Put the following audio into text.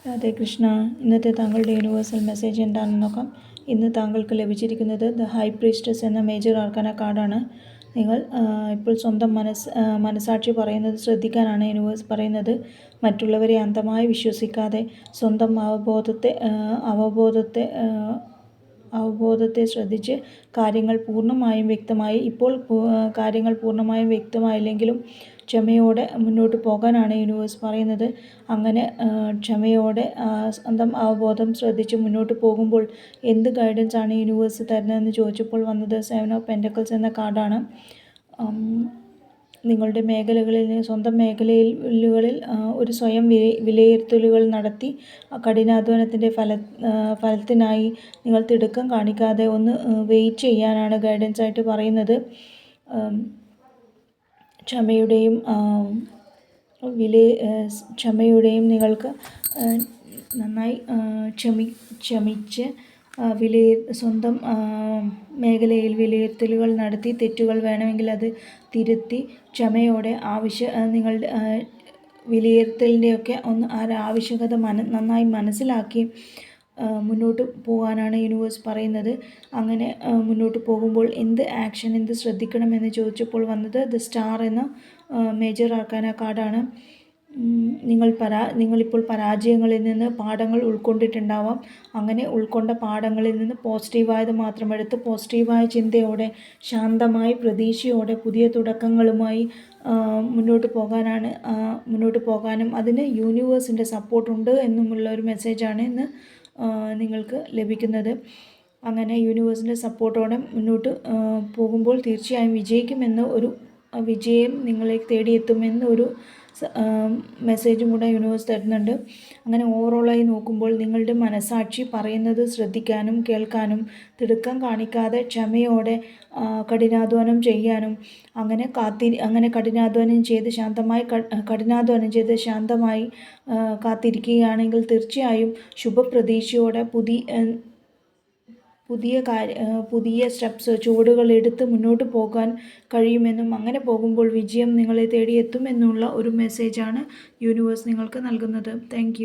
രാധേ കൃഷ്ണ. ഇന്നത്തെ താങ്കളുടെ universal message എന്താണെന്ന് നോക്കാം. ഇന്ന് താങ്കൾക്ക് ലഭിച്ചിരിക്കുന്നത് ദ ഹൈ പ്രീസ്റ്റസ് എന്ന മേജർ ആർക്കന കാർഡാണ്. നിങ്ങൾ ഇപ്പോൾ സ്വന്തം മനസാക്ഷി പറയുന്നത് ശ്രദ്ധിക്കാനാണ് യൂണിവേഴ്സ് പറയുന്നത്. മറ്റുള്ളവരെ അന്ധമായി വിശ്വസിക്കാതെ സ്വന്തം അവബോധത്തെ ശ്രദ്ധിച്ച് കാര്യങ്ങൾ പൂർണ്ണമായും വ്യക്തമായി. ഇപ്പോൾ കാര്യങ്ങൾ പൂർണ്ണമായും വ്യക്തമായില്ലെങ്കിലും ക്ഷമയോടെ മുന്നോട്ട് പോകാനാണ് യൂണിവേഴ്സ് പറയുന്നത്. അങ്ങനെ ക്ഷമയോടെ സ്വന്തം അവബോധം ശ്രദ്ധിച്ച് മുന്നോട്ട് പോകുമ്പോൾ എന്ത് ഗൈഡൻസ് ആണ് യൂണിവേഴ്സ് തരുന്നതെന്ന് ചോദിച്ചപ്പോൾ വന്നത് 7 ഓഫ് പെൻറ്റക്കിൾസ് എന്ന കാർഡാണ്. നിങ്ങളുടെ സ്വന്തം മേഖലകളിൽ ഒരു സ്വയം വിലയിരുത്തലുകൾ നടത്തി കഠിനാധ്വാനത്തിൻ്റെ ഫലത്തിനായി നിങ്ങൾ തിടുക്കം കാണിക്കാതെ ഒന്ന് വെയിറ്റ് ചെയ്യാനാണ് ഗൈഡൻസ് ആയിട്ട് പറയുന്നത്. ക്ഷമയുടെയും നിങ്ങൾക്ക് നന്നായി ക്ഷമിച്ച് സ്വന്തം മേഖലയിൽ വിലയിരുത്തലുകൾ നടത്തി തെറ്റുകൾ വേണമെങ്കിൽ അത് തിരുത്തി ക്ഷമയോടെ നിങ്ങളുടെ വിലയിരുത്തലിൻ്റെയൊക്കെ ആവശ്യകത നന്നായി മനസ്സിലാക്കി മുന്നോട്ട് പോകാനാണ് യൂണിവേഴ്സ് പറയുന്നത്. അങ്ങനെ മുന്നോട്ട് പോകുമ്പോൾ എന്ത് ശ്രദ്ധിക്കണമെന്ന് ചോദിച്ചപ്പോൾ വന്നത് ദ സ്റ്റാർ എന്ന മേജർ ആർക്കാന കാർഡാണ്. നിങ്ങളിപ്പോൾ പരാജയങ്ങളിൽ നിന്ന് പാഠങ്ങൾ ഉൾക്കൊണ്ടിട്ടുണ്ടാവാം. അങ്ങനെ ഉൾക്കൊണ്ട പാഠങ്ങളിൽ നിന്ന് പോസിറ്റീവായത് മാത്രം എടുത്ത് പോസിറ്റീവായ ചിന്തയോടെ ശാന്തമായി പ്രതീക്ഷയോടെ പുതിയ തുടക്കങ്ങളുമായി മുന്നോട്ട് പോകാനും അതിന് യൂണിവേഴ്സിൻ്റെ സപ്പോർട്ടുണ്ട് എന്നുമുള്ള ഒരു മെസ്സേജാണ് ഇന്ന് നിങ്ങൾക്ക് ലഭിക്കുന്നത്. അങ്ങനെ യൂണിവേഴ്സിൻ്റെ സപ്പോർട്ടോടെ മുന്നോട്ട് പോകുമ്പോൾ തീർച്ചയായും വിജയം നിങ്ങളെ തേടിയെത്തുമെന്ന് ഒരു മെസ്സേജും കൂടെ യൂണിവേഴ്സ് തരുന്നുണ്ട്. അങ്ങനെ ഓവറോളായി നോക്കുമ്പോൾ നിങ്ങളുടെ മനസാക്ഷി പറയുന്നത് ശ്രദ്ധിക്കാനും കേൾക്കാനും തിടുക്കം കാണിക്കാതെ ക്ഷമയോടെ കഠിനാധ്വാനം ചെയ്യാനും അങ്ങനെ കഠിനാധ്വാനം ചെയ്ത് ശാന്തമായി കാത്തിരിക്കുകയാണെങ്കിൽ തീർച്ചയായും ശുഭപ്രതീക്ഷയോടെ പുതിയ ചുവടുകൾ എടുത്ത് മുന്നോട്ട് പോകാൻ കഴിയുമെന്നും അങ്ങനെ പോകുമ്പോൾ വിജയം നിങ്ങളെ തേടിയെത്തുമെന്നുള്ള ഒരു മെസ്സേജാണ് യൂണിവേഴ്സ് നിങ്ങൾക്ക് നൽകുന്നത്. താങ്ക്